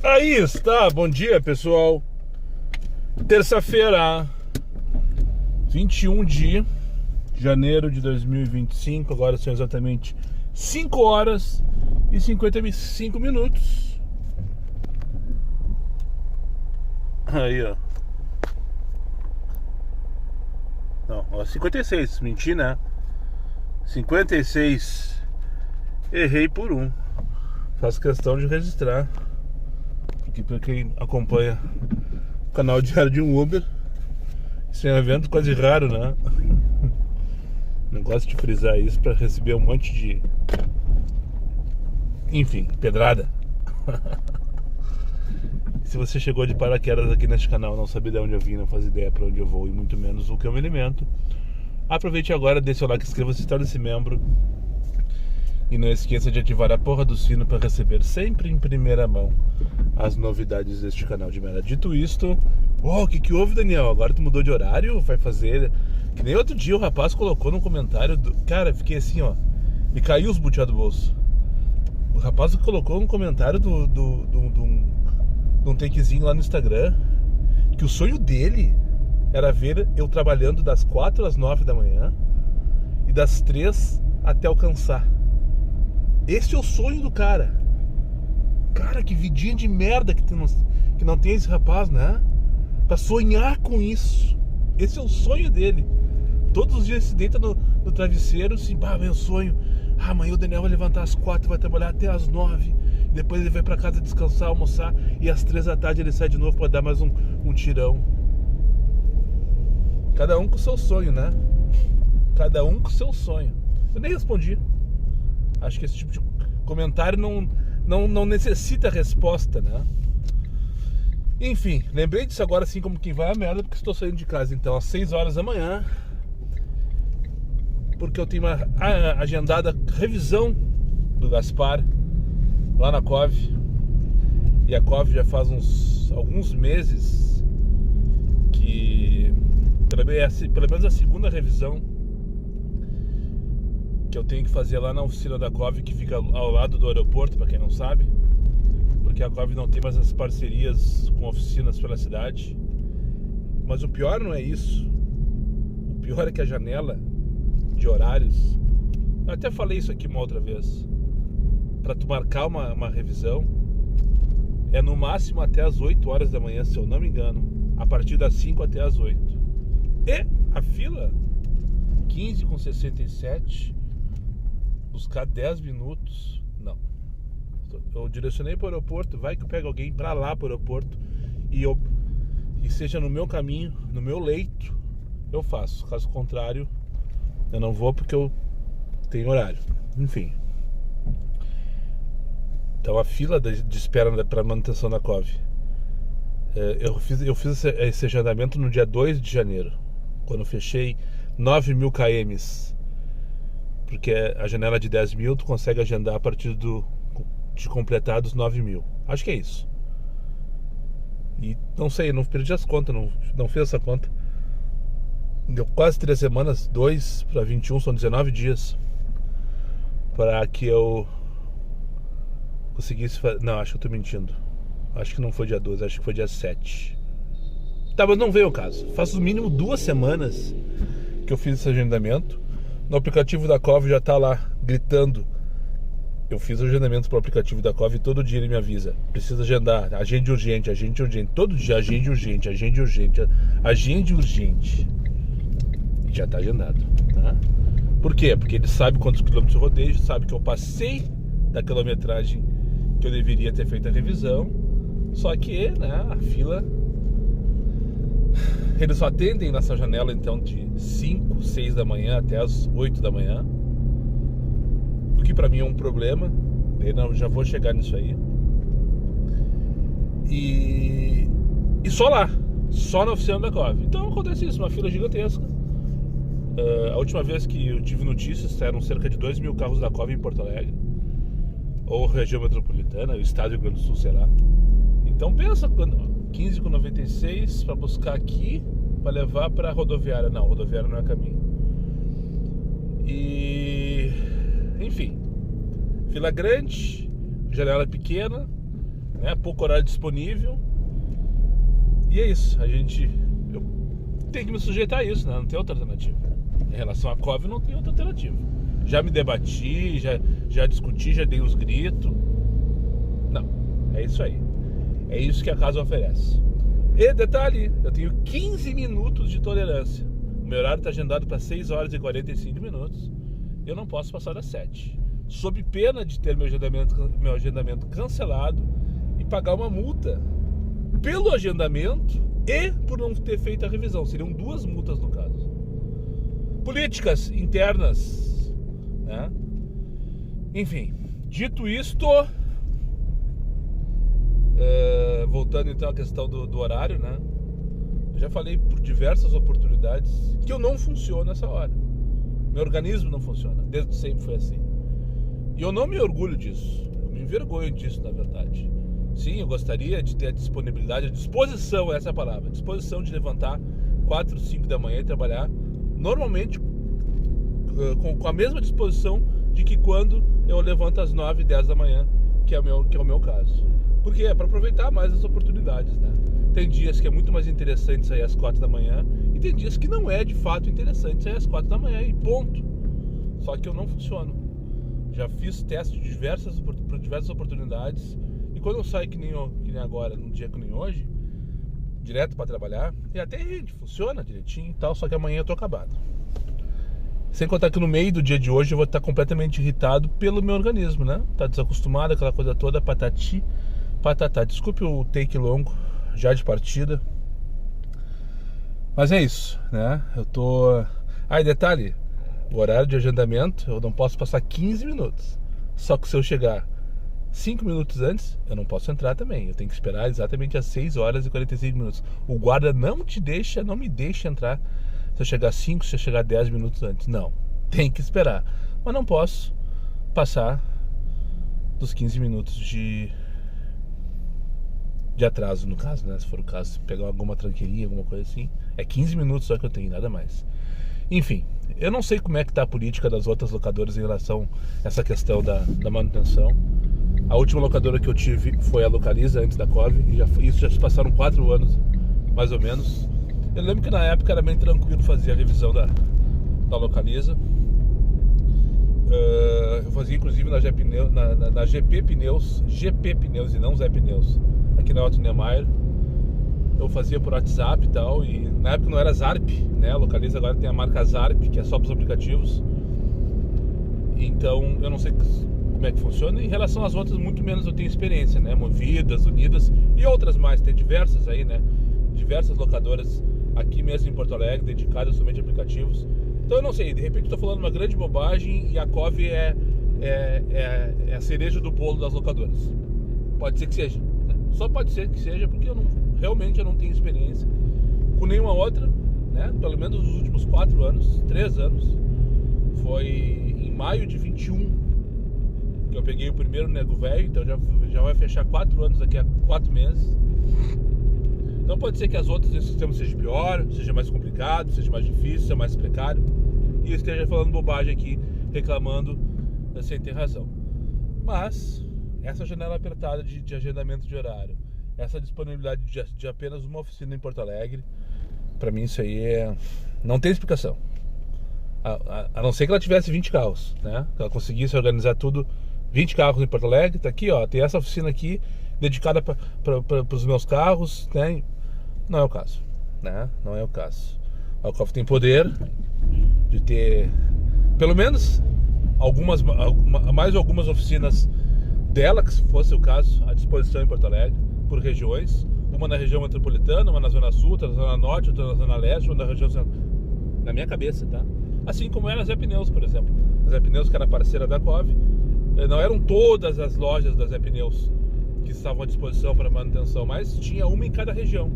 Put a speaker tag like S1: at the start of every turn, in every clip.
S1: Aí está, bom dia pessoal. Terça-feira, 21 de janeiro de 2025. Agora são exatamente 5 horas e 55 minutos. Aí, ó. Não, ó, 56, menti, né? 56. Errei por um. Faço questão de registrar. Porque pra quem acompanha o canal diário de um Uber, isso é um evento quase raro, né? Não gosto de frisar isso pra receber um monte de... Enfim, pedrada. Se você chegou de paraquedas aqui neste canal, não sabe de onde eu vim, não faz ideia pra onde eu vou e muito menos o que eu me alimento, aproveite agora, deixe o like, inscreva-se, torne-se membro. E não esqueça de ativar a porra do sino para receber sempre em primeira mão as novidades deste canal de merda. Dito isto, o que houve, Daniel? Agora tu mudou de horário? Vai fazer... Que nem outro dia o rapaz colocou num comentário Cara, fiquei assim, ó, me caiu os butiá do bolso. O rapaz colocou um comentário de um takezinho lá no Instagram, que o sonho dele era ver eu trabalhando das 4 às 9 da manhã e das 3 até alcançar. Esse é o sonho do cara. Cara, que vidinha de merda que não tem esse rapaz, né? Pra sonhar com isso. Esse é o sonho dele. Todos os dias se deita no travesseiro assim, meu sonho. Amanhã o Daniel vai levantar às 4, vai trabalhar até às 9. Depois ele vai pra casa descansar, almoçar. E às 3 da tarde ele sai de novo pra dar mais um tirão. Cada um com o seu sonho, né? Cada um com o seu sonho. Eu nem respondi. Acho que esse tipo de comentário não necessita resposta, né? Enfim, lembrei disso agora assim como quem vai a merda, porque estou saindo de casa então às 6 horas da manhã, porque eu tenho uma agendada revisão do Gaspar lá na COV. E a COV já faz alguns meses que pelo menos a segunda revisão que eu tenho que fazer lá na oficina da COV, que fica ao lado do aeroporto, para quem não sabe, porque a COV não tem mais as parcerias com oficinas pela cidade. Mas o pior não é isso. O pior é que a janela de horários, eu até falei isso aqui uma outra vez, para tu marcar uma revisão é no máximo até as 8 horas da manhã, se eu não me engano, a partir das 5 até as 8. E a fila 15,67, buscar 10 minutos, não. Eu direcionei para o aeroporto, vai que eu pego alguém para lá para o aeroporto e seja no meu caminho, no meu leito, eu faço. Caso contrário, eu não vou porque eu tenho horário. Enfim. Então a fila de espera para manutenção da COV. Eu fiz esse agendamento no dia 2 de janeiro, quando eu fechei 9.000 km. Porque a janela de 10 mil tu consegue agendar a partir de completados 9.000. Acho que é isso. E não sei, não perdi as contas, não fiz essa conta. Deu quase 3 semanas, 2 para 21, são 19 dias para que eu conseguisse fazer. Não, acho que eu tô mentindo. Acho que não foi dia 12, acho que foi dia 7. Tá, mas não veio o caso. Faz no mínimo 2 semanas que eu fiz esse agendamento. No aplicativo da COV já tá lá gritando. Eu fiz o agendamento pro aplicativo da COV e todo dia ele me avisa: precisa agendar, agende urgente, agende urgente. Todo dia, agende urgente, agende urgente, agende urgente. E já tá agendado, tá? Por quê? Porque ele sabe quantos quilômetros eu rodei, sabe que eu passei da quilometragem que eu deveria ter feito a revisão. Só que, né, a fila... Eles só atendem nessa janela então de 5, 6 da manhã até as 8 da manhã, o que pra mim é um problema. Eu já vou chegar nisso aí. E só lá, só na oficina da COV. Então acontece isso, uma fila gigantesca. A última vez que eu tive notícias eram cerca de 2.000 carros da COV em Porto Alegre, ou região metropolitana, o estado do Rio Grande do Sul, sei lá. Então pensa, 15,96 para buscar aqui, para levar para rodoviária. Não, rodoviária não é caminho. E enfim, fila grande, janela pequena, né? Pouco horário disponível. E é isso, eu tenho que me sujeitar a isso, né? Não tem outra alternativa. Em relação à COVID não tem outra alternativa. Já me debati, já discuti, já dei uns gritos. Não, é isso aí. É isso que a casa oferece. E detalhe, eu tenho 15 minutos de tolerância. O meu horário está agendado para 6 horas e 45 minutos. Eu não posso passar das 7. Sob pena de ter meu agendamento cancelado e pagar uma multa pelo agendamento e por não ter feito a revisão. Seriam 2 multas no caso. Políticas internas, né? Enfim, dito isto, voltando então à questão do horário, né? Eu já falei por diversas oportunidades que eu não funciono nessa hora. Meu organismo não funciona, desde sempre foi assim. E eu não me orgulho disso, eu me envergonho disso, na verdade. Sim, eu gostaria de ter a disponibilidade, a disposição, essa é a palavra, a disposição de levantar 4, 5 da manhã e trabalhar normalmente com a mesma disposição de que quando eu levanto às 9, 10 da manhã, que é o meu caso. Porque é para aproveitar mais as oportunidades, né? Tem dias que é muito mais interessante sair às 4 da manhã e tem dias que não é de fato interessante sair às 4 da manhã e ponto. Só que eu não funciono. Já fiz teste por diversas oportunidades e quando eu saio que nem agora, num dia que nem hoje, direto para trabalhar, e até funciona direitinho e tal, só que amanhã eu tô acabado. Sem contar que no meio do dia de hoje eu vou estar completamente irritado pelo meu organismo, né? Tá desacostumado, aquela coisa toda, patati, patatá. Desculpe o take longo, já de partida. Mas é isso, né? Eu tô... e detalhe, o horário de agendamento eu não posso passar 15 minutos. Só que se eu chegar 5 minutos antes, eu não posso entrar também. Eu tenho que esperar exatamente às 6 horas e 45 minutos. O guarda não me deixa entrar se eu chegar 5, se eu chegar 10 minutos antes. Não, tem que esperar. Mas não posso passar dos 15 minutos de atraso, no caso, né? Se for o caso, se pegar alguma tranqueirinha, alguma coisa assim. É 15 minutos só que eu tenho, nada mais. Enfim, eu não sei como é que tá a política das outras locadoras em relação a essa questão da manutenção. A última locadora que eu tive foi a Localiza, antes da COVID, e isso já se passaram 4 anos, mais ou menos. Eu lembro que na época era bem tranquilo fazer a revisão da Localiza. Eu fazia inclusive na GP Pneus e não Zé Pneus, aqui na Otto Niemeyer. Eu fazia por WhatsApp e tal, e na época não era Zarp, né? A Localiza agora tem a marca Zarp, que é só para os aplicativos. Então eu não sei como é que funciona. Em relação às outras, muito menos eu tenho experiência, né? Movidas, Unidas e outras mais, tem diversas aí, né? Diversas locadoras aqui mesmo em Porto Alegre, dedicadas somente a aplicativos. Então eu não sei, de repente estou falando uma grande bobagem e a COVID é a cereja do bolo das locadoras. Pode ser que seja, né? Só pode ser que seja, porque realmente eu não tenho experiência com nenhuma outra, né? Pelo menos nos últimos 3 anos. Foi em maio de 21 que eu peguei o primeiro nego velho, então já vai fechar 4 anos daqui a 4 meses. Então pode ser que as outras esse sistema seja pior, seja mais complicado, seja mais difícil, seja mais precário, e eu esteja falando bobagem aqui, reclamando sem ter razão. Mas essa janela apertada de agendamento de horário, essa disponibilidade de apenas uma oficina em Porto Alegre, pra mim isso aí não tem explicação. A não ser que ela tivesse 20 carros, né? Que ela conseguisse organizar tudo, 20 carros em Porto Alegre, tá aqui, ó, tem essa oficina aqui dedicada para os meus carros, né? Não é o caso, né? Não é o caso. A Alcoff tem poder de ter pelo menos mais algumas oficinas dela, que se fosse o caso, à disposição em Porto Alegre, por regiões, uma na região metropolitana, uma na Zona Sul, outra na Zona Norte, outra na Zona Leste, uma na região... Na minha cabeça, tá? Assim como era a Zé Pneus, por exemplo. A Zé Pneus, que era parceira da COV, não eram todas as lojas da Zé Pneus que estavam à disposição para manutenção, mas tinha uma em cada região.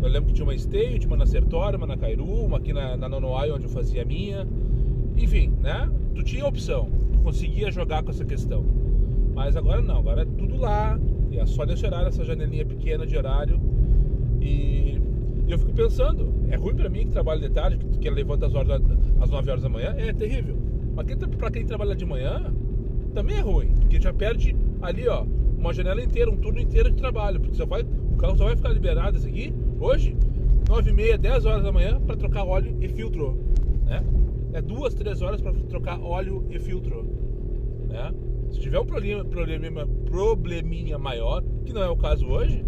S1: Eu lembro que tinha uma em Esteio, tinha uma na Sertório, uma na Cairu, uma aqui na Nonoai, onde eu fazia a minha. Enfim, né? Tu tinha opção, tu conseguia jogar com essa questão. Mas agora não, agora é tudo lá, e é só nesse horário, essa janelinha pequena de horário. E eu fico pensando, é ruim pra mim que trabalho de tarde, que levanta às 9 horas da manhã, é terrível. Mas pra quem trabalha de manhã, também é ruim, porque já perde ali, ó, uma janela inteira, um turno inteiro de trabalho, porque o carro só vai ficar liberado esse aqui hoje, 9h30, 10 horas da manhã, para trocar óleo e filtro, né? É 2, 3 horas para trocar óleo e filtro, né? Se tiver um probleminha maior, que não é o caso hoje,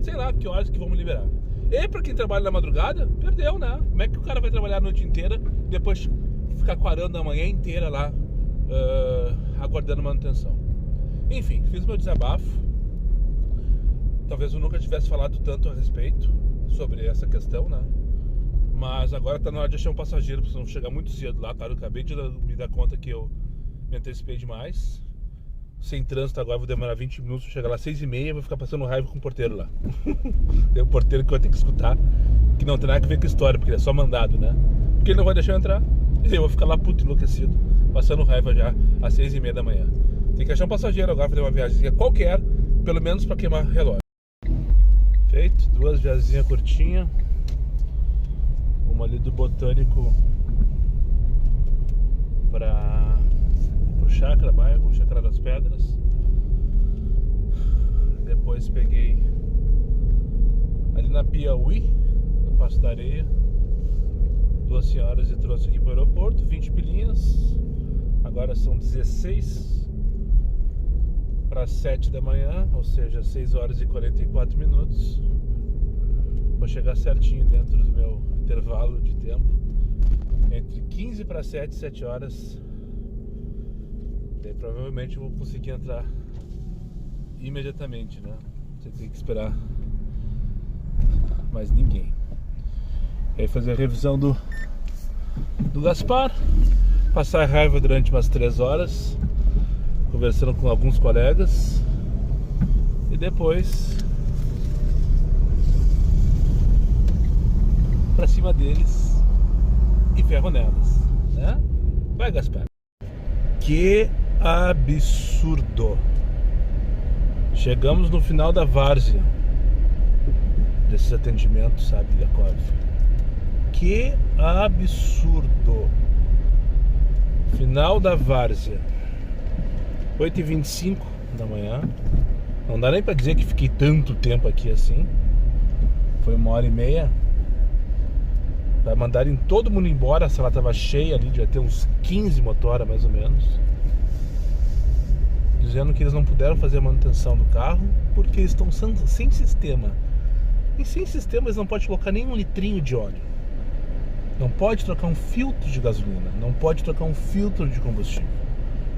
S1: sei lá que horas que vamos liberar. E para quem trabalha na madrugada, perdeu, né? Como é que o cara vai trabalhar a noite inteira e depois ficar quarando a manhã inteira lá aguardando manutenção? Enfim, fiz meu desabafo. Talvez eu nunca tivesse falado tanto a respeito sobre essa questão, né? Mas agora tá na hora de achar um passageiro, porque senão chegar muito cedo lá, cara. Eu acabei de me dar conta que eu me antecipei demais. Sem trânsito agora, vou demorar 20 minutos, vou chegar lá às 6h30 e vou ficar passando raiva com o porteiro lá. Tem um porteiro que eu vou ter que escutar, que não tem nada a ver com a história, porque ele é só mandado, né? Porque ele não vai deixar eu entrar. E eu vou ficar lá puto, enlouquecido, passando raiva já às 6h30 da manhã. Tem que achar um passageiro agora, fazer uma viagem qualquer, pelo menos pra queimar relógio. Feito, 2 viagens curtinhas. Uma ali do Botânico pro Chácara, bairro Chácara das Pedras. Depois peguei ali na Piauí, no Passo da Areia, 2 senhoras e trouxe aqui para o aeroporto, 20 pilinhas. Agora são 16:07 da manhã, ou seja, 6h44. Vou chegar certinho dentro do meu intervalo de tempo, entre 15:07 e 7 horas. Daí provavelmente eu vou conseguir entrar imediatamente, né? Você tem que esperar mais ninguém. E aí fazer a revisão do Gaspar, passar a raiva durante umas 3 horas, conversando com alguns colegas, e depois pra cima deles e ferro nelas, né? Vai, Gaspar. Que absurdo! Chegamos no final da várzea desses atendimentos, sabe, Yakov? Que absurdo! Final da várzea, 8h25 da manhã. Não dá nem pra dizer que fiquei tanto tempo aqui assim. Foi 1h30. Vai mandarem todo mundo embora. A sala tava cheia ali, devia ter uns 15 motoras mais ou menos, dizendo que eles não puderam fazer a manutenção do carro porque eles estão sem sistema. E sem sistema eles não podem colocar nem um litrinho de óleo, não pode trocar um filtro de gasolina, não pode trocar um filtro de combustível,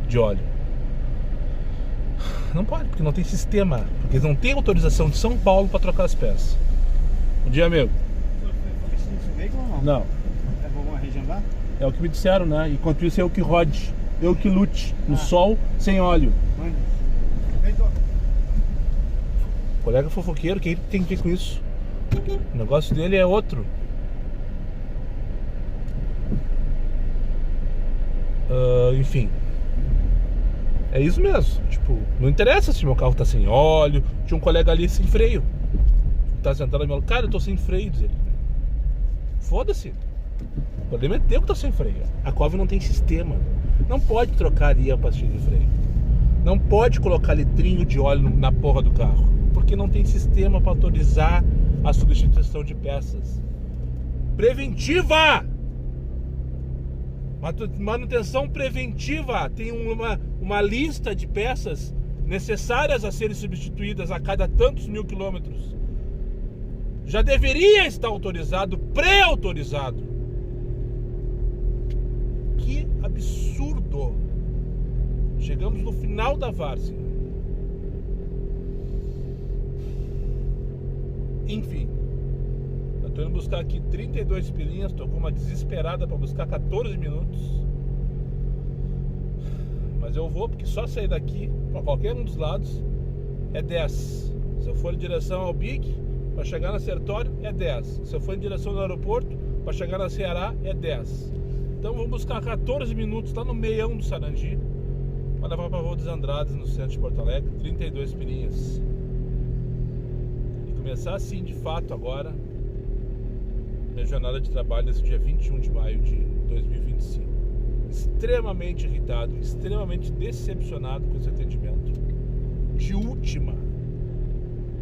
S1: de óleo. Não pode, porque não tem sistema, porque eles não têm autorização de São Paulo para trocar as peças. Bom dia, amigo. Não.
S2: É alguma região lá?
S1: É o que me disseram, né? Enquanto isso, eu que rode, eu que lute no sol, sem óleo. Colega fofoqueiro, quem tem que ver com isso? O negócio dele é outro. Enfim. É isso mesmo. Tipo, não interessa se meu carro tá sem óleo. Tinha um colega ali sem freio. Tá sentado no meu... Cara, eu tô sem freio, diz ele. Foda-se. O problema é teu que tá sem freio. A Cove não tem sistema. Não pode trocar ali a pastilha de freio. Não pode colocar litrinho de óleo na porra do carro, porque não tem sistema para autorizar a substituição de peças. Preventiva! Manutenção preventiva. Tem uma lista de peças necessárias a serem substituídas a cada tantos mil quilômetros. Já deveria estar autorizado, pré-autorizado. Que absurdo! Chegamos no final da várzea. Enfim, eu tô indo buscar aqui 32 pilinhas. Tô com uma desesperada para buscar 14 minutos. Mas eu vou, porque só sair daqui para qualquer um dos lados é 10. Se eu for em direção ao Big, para chegar na Sertório é 10. Se eu for em direção ao aeroporto, para chegar na Ceará é 10. Então vamos buscar 14 minutos lá no meião do Sarandi, para levar para a Rua dos Andrades, no centro de Porto Alegre, 32 pilinhas. E começar assim de fato agora minha jornada de trabalho nesse dia 21 de maio de 2025. Extremamente irritado, extremamente decepcionado com esse atendimento. de última.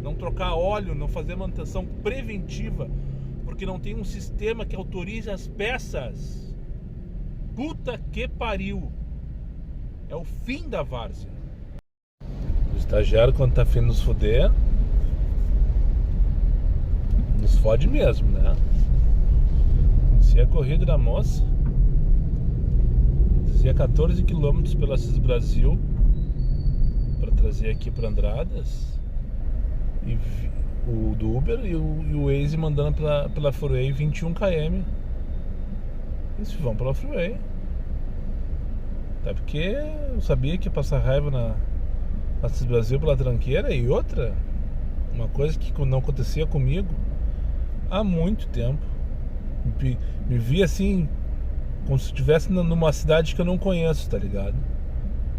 S1: Não trocar óleo, não fazer manutenção preventiva, porque não tem um sistema que autorize as peças. Puta que pariu. É o fim da várzea. O estagiário, quando tá afim de nos foder, nos fode mesmo, né? Se é corrida da moça, se é 14 km pela Assis Brasil para trazer aqui para Andradas, e o do Uber e o Waze mandando pela Freeway 21 km. Eles vão pela Freeway. Até porque eu sabia que ia passar raiva na Assis Brasil pela tranqueira. E outra, uma coisa que não acontecia comigo há muito tempo. Me vi assim, como se estivesse numa cidade que eu não conheço, tá ligado?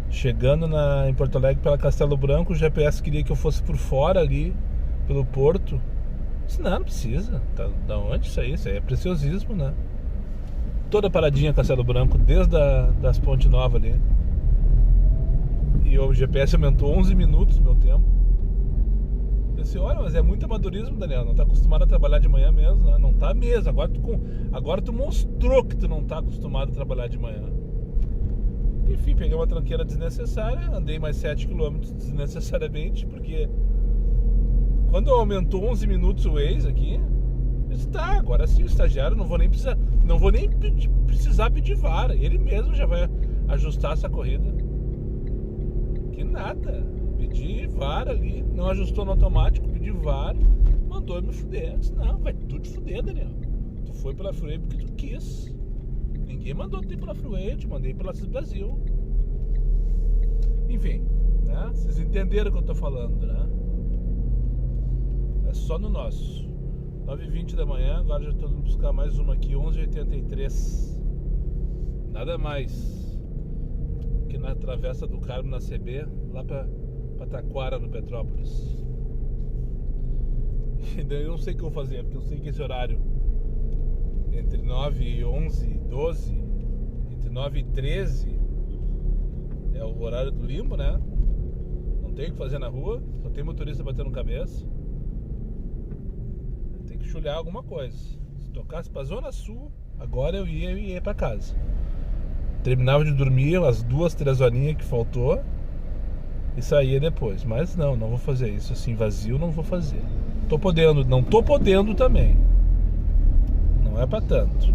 S1: Chegando em Porto Alegre pela Castelo Branco, o GPS queria que eu fosse por fora ali, pelo porto. Eu disse, não precisa. Tá, da onde isso aí? Isso aí é preciosismo, né? Toda paradinha Castelo Branco, desde das Ponte Nova ali. E o GPS aumentou 11 minutos meu tempo. Eu disse, olha, mas é muito amadorismo, Daniel. Não tá acostumado a trabalhar de manhã mesmo, né? Não tá mesmo. Agora tu mostrou que tu não tá acostumado a trabalhar de manhã. Enfim, peguei uma tranqueira desnecessária, andei mais 7 km desnecessariamente, porque quando aumentou 11 minutos o Waze aqui, eu disse, tá, agora sim o estagiário não vou nem precisar pedir vara, ele mesmo já vai ajustar essa corrida. Que nada, pedi vara ali, não ajustou no automático, pedi vara, mandou eu me fuder. Eu disse, não, vai tu te fuder, Daniel, tu foi pela Freeway porque tu quis. Ninguém mandou tu ir pela Freeway, eu te mandei pela Assis Brasil. Enfim, né? Vocês entenderam o que eu tô falando, né? É só no nosso. 9h20 da manhã, agora já tô indo buscar mais uma aqui, 11h83. Nada mais que na Travessa do Carmo, na CB, lá pra Taquara, no Petrópolis. E daí eu não sei o que eu vou fazer, porque eu sei que esse horário entre 9 e 11, 12, entre 9 e 13 é o horário do limbo, né? Não tem o que fazer na rua, só tem motorista batendo cabeça. Tem que chulhar alguma coisa. Se tocasse pra Zona Sul, agora eu ia pra casa. Terminava de dormir as 2, 3 horinhas que faltou e saía depois. Mas não vou fazer isso assim vazio, não vou fazer. Não tô podendo também. Não é pra tanto.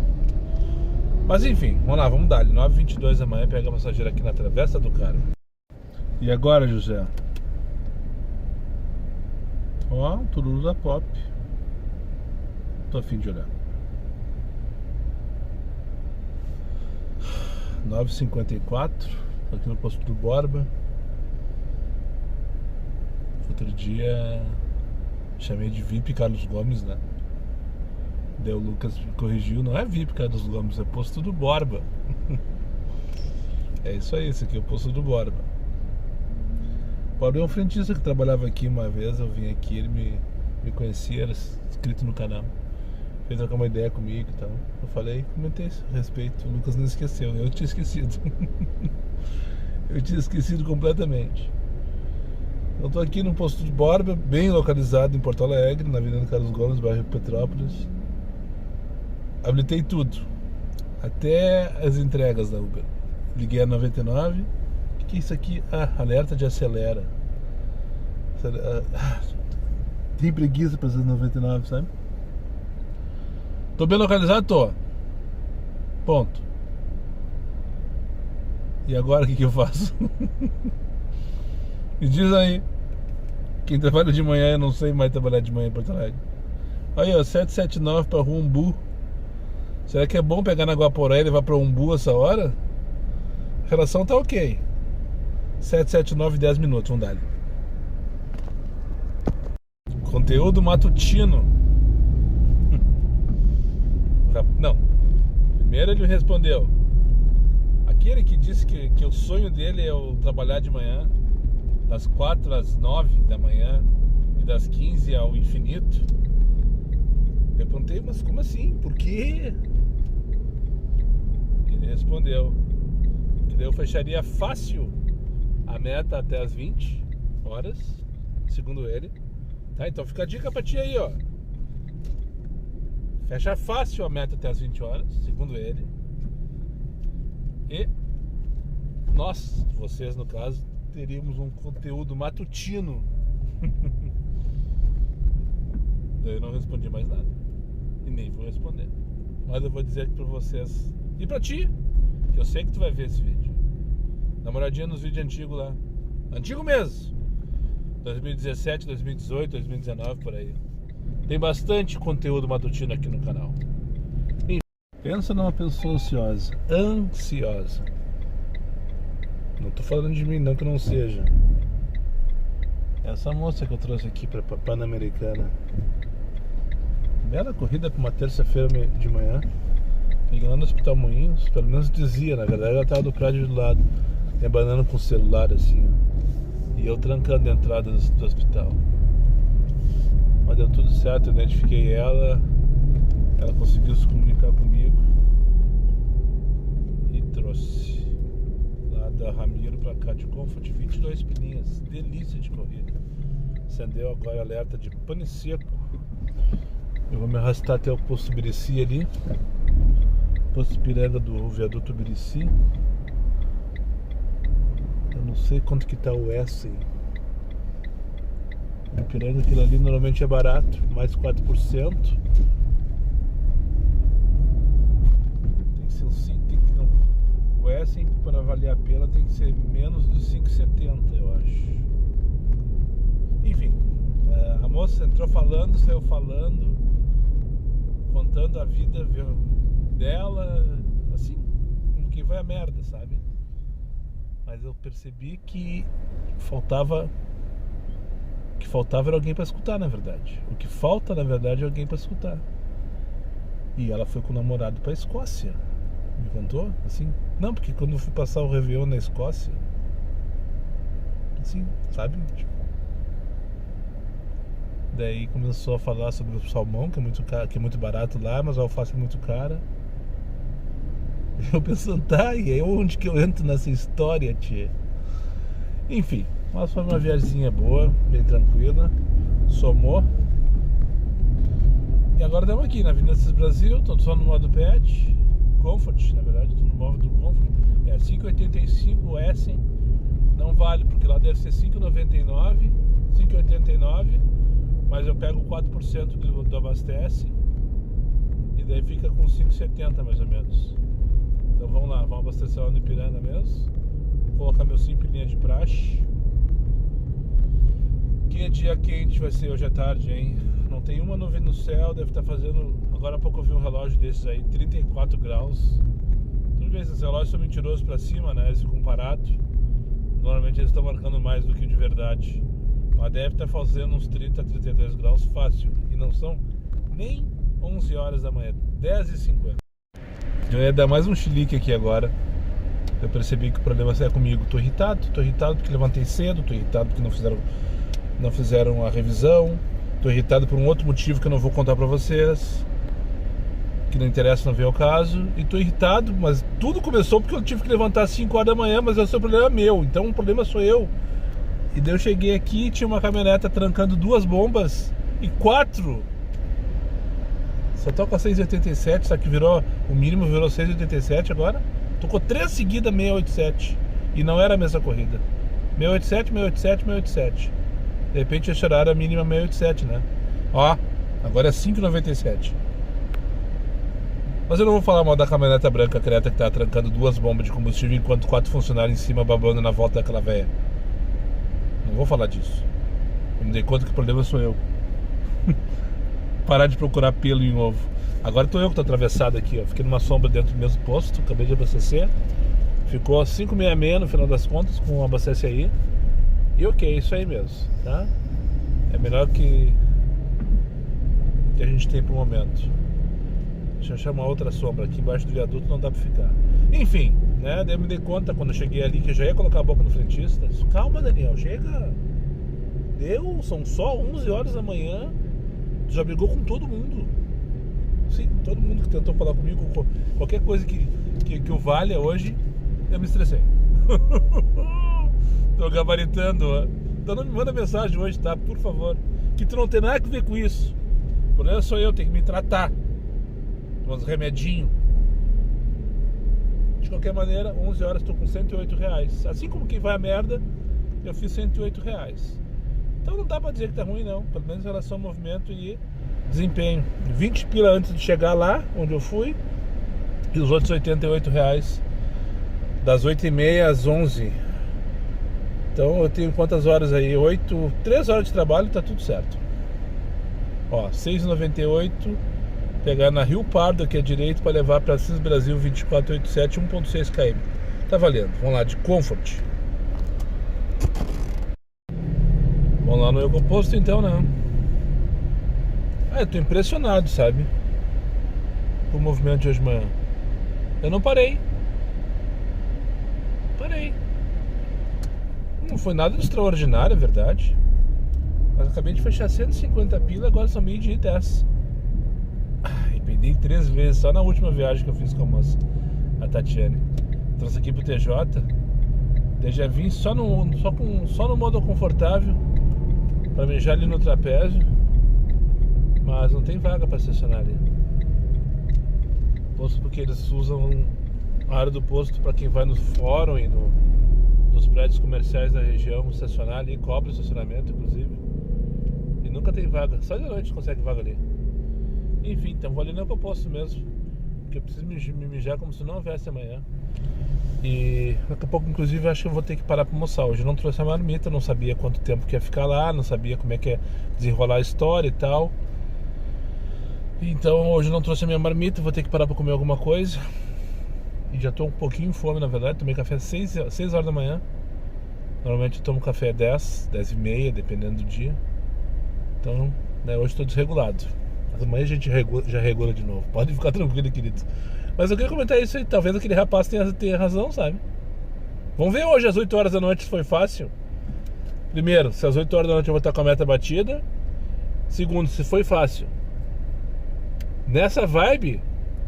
S1: Mas enfim, vamos lá, vamos dar. 9h22 da manhã, pega a passageira aqui na Travessa do Carmo. E agora, José? Ó, um tururu da Pop. Tô a fim de olhar. 9h54, aqui no posto do Borba. Outro dia chamei de VIP Carlos Gomes, né? Daí o Lucas me corrigiu, não é VIP Carlos Gomes, é posto do Borba. É isso aí, esse aqui é o posto do Borba. O Paulo é um frentista que trabalhava aqui uma vez, eu vim aqui, ele me conhecia, era inscrito no canal. Fez trocar uma ideia comigo e tal. Eu falei, comentei a respeito. O Lucas não esqueceu, eu tinha esquecido. Eu tinha esquecido completamente. Eu tô aqui no posto de Borba, bem localizado em Porto Alegre, na Avenida Carlos Gomes, bairro Petrópolis. Habilitei tudo, até as entregas da Uber. Liguei a 99. O que é isso aqui? Ah, alerta de acelera. Tem preguiça pra essas 99, sabe? Tô bem localizado? Tô. Ponto. E agora o que eu faço? Me diz aí. Quem trabalha de manhã, eu não sei mais trabalhar de manhã em Porto Alegre. Aí, ó, 779 pra Rua Umbu. Será que é bom pegar na Guaporé e levar pra Umbu essa hora? A relação tá ok. 779, 10 minutos, vamos dar. Conteúdo matutino. Não. Primeiro ele respondeu. Aquele que disse que o sonho dele é o trabalhar de manhã, das 4 às 9 da manhã e das 15 ao infinito. Eu perguntei, mas como assim? Por quê? Ele respondeu que eu fecharia fácil a meta até as 20, horas, segundo ele. Tá, então fica a dica pra ti aí, ó. Fecha fácil a meta até as 20 horas, segundo ele. E nós, vocês no caso, teríamos um conteúdo matutino. Eu não respondi mais nada. E nem vou responder. Mas eu vou dizer aqui pra vocês e pra ti, que eu sei que tu vai ver esse vídeo. Dá uma olhadinha nos vídeos antigos lá. Antigo mesmo. 2017, 2018, 2019, por aí. Tem bastante conteúdo matutino aqui no canal. Enfim, pensa numa pessoa ansiosa. Ansiosa. Não tô falando de mim, não que não seja. Essa moça que eu trouxe aqui pra Pan-Americana. Bela corrida pra uma terça-feira de manhã. Cheguei lá no Hospital Moinhos. Pelo menos dizia, na verdade ela tava do prédio do lado, abanando com o celular assim, ó. E eu trancando a entrada do hospital. Mas deu tudo certo, eu identifiquei ela. Ela conseguiu se comunicar comigo e trouxe lá da Ramiro pra cá de Comfort, 22 pilinhas. Delícia de corrida. Acendeu agora alerta de pane seco. Eu vou me arrastar até o posto Birici ali, posto Piranga do viaduto Birici. Eu não sei quanto que tá o S aí. O Piranga, aquilo ali normalmente é barato, mais 4%. Tem que ser não. O S, para valer a pena, tem que ser menos de 5,70, eu acho. Enfim, a moça entrou falando, saiu falando, contando a vida dela, assim, como quem vai a merda, sabe? Mas eu percebi que faltava era alguém para escutar, na verdade. O que falta, na verdade, é alguém para escutar. E ela foi com o namorado para a Escócia. Me contou? Assim, não, porque quando eu fui passar o Réveillon na Escócia, assim, sabe? Tipo, daí começou a falar sobre o salmão, que é muito caro, que é muito barato lá, mas a alface é muito cara. Eu pensando, tá, e aí onde que eu entro nessa história, tia? Enfim, mas foi uma viagemzinha boa, bem tranquila. Somou. E agora estamos aqui na Avenida Cis Brasil, tô só no modo pet Comfort, na verdade, tô no modo Comfort. É 5,85 S, não vale, porque lá deve ser 5,99, 5,89, mas eu pego 4% do abastece e daí fica com 5,70 mais ou menos. Então vamos lá, vamos abastecer lá no Ipiranga mesmo. Vou colocar meu 5 linha de praxe. Que dia quente vai ser hoje à tarde, hein? Não tem uma nuvem no céu, deve estar fazendo... Agora há pouco eu vi um relógio desses aí, 34 graus. Tudo bem, esses relógios são mentirosos pra cima, né? Esse comparado. Normalmente eles estão marcando mais do que de verdade. Mas deve estar fazendo uns 30 a 32 graus fácil. E não são nem 11 horas da manhã, 10h50. Eu ia dar mais um chilique aqui agora. Eu percebi que o problema é comigo. Tô irritado porque levantei cedo. Tô irritado porque não fizeram a revisão. Tô irritado por um outro motivo que eu não vou contar pra vocês, que não interessa, não vem ao caso. E tô irritado, mas tudo começou porque eu tive que levantar às 5 horas da manhã. Mas esse é o problema meu, então o problema sou eu. E daí eu cheguei aqui, tinha uma caminhoneta trancando 2 bombas e 4. Só tô com a 6,87, só que o mínimo virou 6,87 agora. Tô com 3 seguidas 6,87. E não era a mesma corrida. 6,87, 6,87, 6,87. De repente esse horário é a mínima 6,87, né? Ó, agora é 5,97. Mas eu não vou falar mal da caminhoneta branca creta que tá trancando 2 bombas de combustível enquanto 4 funcionários em cima babando na volta daquela véia. Não vou falar disso. Eu me dei conta que o problema sou eu. Parar de procurar pelo em ovo. Agora tô eu que tô atravessado aqui, ó. Fiquei numa sombra dentro do mesmo posto, acabei de abastecer. Ficou 5,66 no final das contas com o abastece aí. E ok, é isso aí mesmo, tá? É melhor que a gente tem pro momento. Deixa eu achar uma outra sombra. Aqui embaixo do viaduto não dá pra ficar. Enfim, né? Daí eu me dei conta quando eu cheguei ali que eu já ia colocar a boca no frentista. Calma, Daniel, chega. Deu, são só 11 horas da manhã. Tu já brigou com todo mundo. Sim, todo mundo que tentou falar comigo. Qualquer coisa que eu valha hoje, eu me estressei. Tô gabaritando, ó. Então não me manda mensagem hoje, tá? Por favor. Que tu não tem nada a ver com isso. O problema sou eu, tenho que me tratar. Uns remedinhos. De qualquer maneira, 11 horas estou com R$108. Assim como quem vai a merda, eu fiz R$108. Então não dá pra dizer que tá ruim não. Pelo menos em relação ao movimento e desempenho. 20 pila antes de chegar lá, onde eu fui. E os outros R$88 das 8h30 às 11h. Então eu tenho quantas horas aí? 3 horas de trabalho e tá tudo certo. Ó, 6h98. Pegar na Rio Pardo aqui à direita para levar para Assis Brasil 2487, 1.6 km. Tá valendo. Vamos lá, de Comfort. Vamos lá no Ecoposto então, né? Eu tô impressionado, sabe? Com o movimento de hoje de manhã. Eu não parei. Não foi nada de extraordinário, é verdade. Mas acabei de fechar 150 pila, agora são 12h10. Peidei 3 vezes só na última viagem que eu fiz com a moça, a Tatiane. Trouxe aqui pro TJ. Daí já vim só no modo confortável pra mijar ali no trapézio. Mas não tem vaga pra estacionar ali. Posto porque eles usam a área do posto pra quem vai no fórum e nos prédios comerciais da região estacionar ali, cobra o estacionamento inclusive. E nunca tem vaga, só de noite consegue vaga ali. Enfim, então vou ali no Ecoposto mesmo, porque eu preciso me mijar como se não houvesse amanhã. E daqui a pouco, inclusive, acho que eu vou ter que parar para almoçar. Hoje eu não trouxe a marmita, não sabia quanto tempo que ia ficar lá, não sabia como é que ia desenrolar a história e tal. Então hoje eu não trouxe a minha marmita, vou ter que parar para comer alguma coisa. E já estou um pouquinho com fome, na verdade. Tomei café às 6 horas da manhã. Normalmente eu tomo café às 10h30, dependendo do dia. Então, né, hoje estou desregulado. Mas amanhã a gente já regula de novo. Pode ficar tranquilo, querido. Mas eu queria comentar isso aí. Talvez aquele rapaz tenha razão, sabe? Vamos ver hoje às 8 horas da noite se foi fácil. Primeiro, se às 8 horas da noite eu vou estar com a meta batida. Segundo, se foi fácil. Nessa vibe,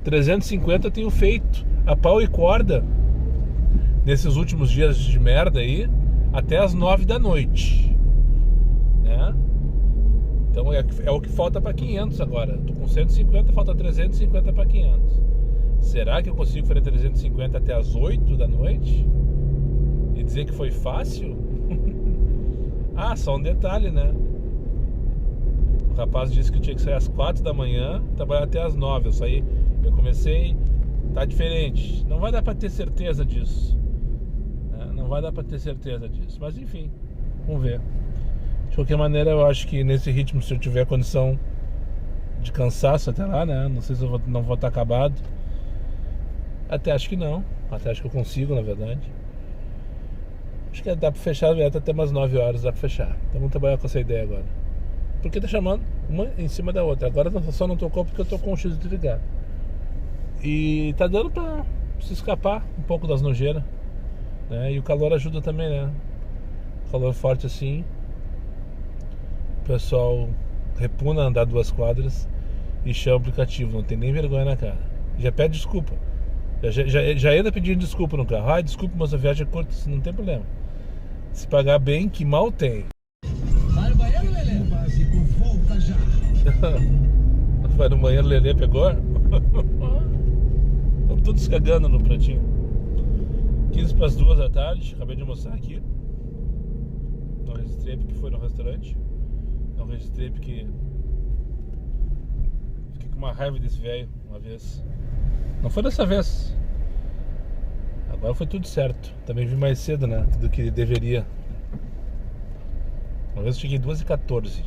S1: 350 eu tenho feito a pau e corda nesses últimos dias de merda aí, até as 9 da noite, né? Então é o que falta para 500 agora. Tô com 150, falta 350 para 500. Será que eu consigo fazer 350 até as 8 da noite? E dizer que foi fácil? Ah, só um detalhe, né? O rapaz disse que eu tinha que sair às 4 da manhã, trabalhar até às 9. Eu comecei, tá diferente. Não vai dar para ter certeza disso, né? Não vai dar para ter certeza disso. Mas enfim, vamos ver. De qualquer maneira, eu acho que nesse ritmo, se eu tiver condição de cansaço até lá, né? Não sei se eu não vou estar acabado. Até acho que não. Até acho que eu consigo, na verdade. Acho que dá pra fechar até umas 9 horas, dá pra fechar. Então vamos trabalhar com essa ideia agora. Porque tá chamando uma em cima da outra. Agora só não tocou porque eu tô com o X desligado. E tá dando pra se escapar um pouco das nojeiras, né? E o calor ajuda também, né? Calor forte assim, o pessoal repuna andar 2 quadras e chama o aplicativo. Não tem nem vergonha na cara. Já pede desculpa. Já entra pedindo desculpa no carro. Ai, desculpa, mas a viagem é curta. Não tem problema. Se pagar bem, que mal tem.
S2: Vai no banheiro, Lelê? Básico, volta já.
S1: Vai no banheiro, Lelê pegou? Estão todos cagando no pratinho. 15 para as 2 da tarde. Acabei de almoçar aqui. Não registrei porque foi no restaurante. Não registrei porque fiquei com uma raiva desse velho uma vez. Não foi dessa vez. Agora foi tudo certo. Também vim mais cedo, né? Do que deveria. Uma vez eu cheguei 2h14.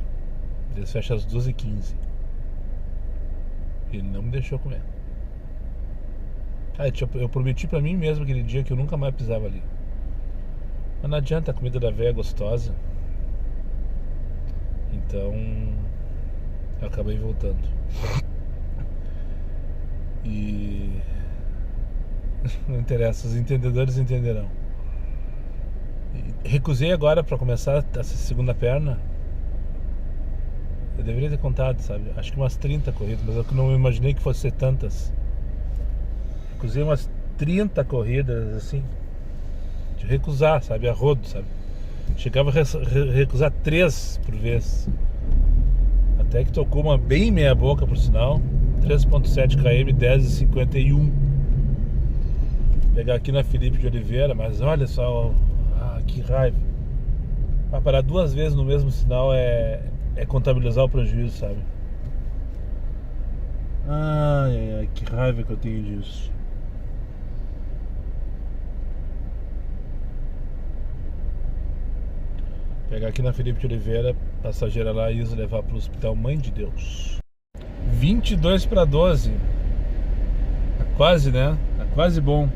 S1: Eles fecham às 2h15. Ele não me deixou comer. Eu prometi pra mim mesmo aquele dia que eu nunca mais pisava ali. Mas não adianta, a comida da véia é gostosa. Então eu acabei voltando. E não interessa, os entendedores entenderão. E recusei agora pra começar essa segunda perna. Eu deveria ter contado, sabe? Acho que umas 30 corridas, mas eu não imaginei que fosse ser tantas. Recusei umas 30 corridas, assim, de recusar, sabe? A rodo, sabe? Chegava a recusar 3 por vez. Até que tocou uma bem meia boca, por sinal. 3.7 km, 10,51. Vou pegar aqui na Felipe de Oliveira, mas olha só, que raiva. Vai parar 2 vezes no mesmo sinal é contabilizar o prejuízo, sabe? Ai, que raiva que eu tenho disso. Pegar aqui na Felipe de Oliveira, passageira lá, Isa levar para o Hospital Mãe de Deus. 22 para 12. Tá quase, né? Tá quase bom.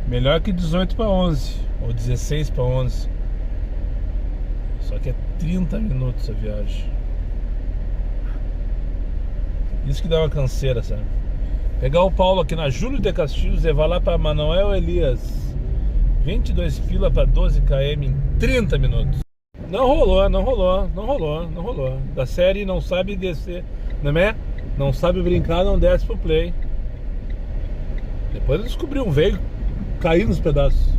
S1: Melhor que 18 para 11 ou 16 para 11. Só que é 30 minutos a viagem. Isso que dá uma canseira, sabe? Pegar o Paulo aqui na Júlio de Castilhos, levar lá para Manoel Elias. 22 pila para 12 km em 30 minutos. Não rolou. Da série não sabe descer, não é? Não sabe brincar, não desce pro play. Depois eu descobri um velho cair nos pedaços.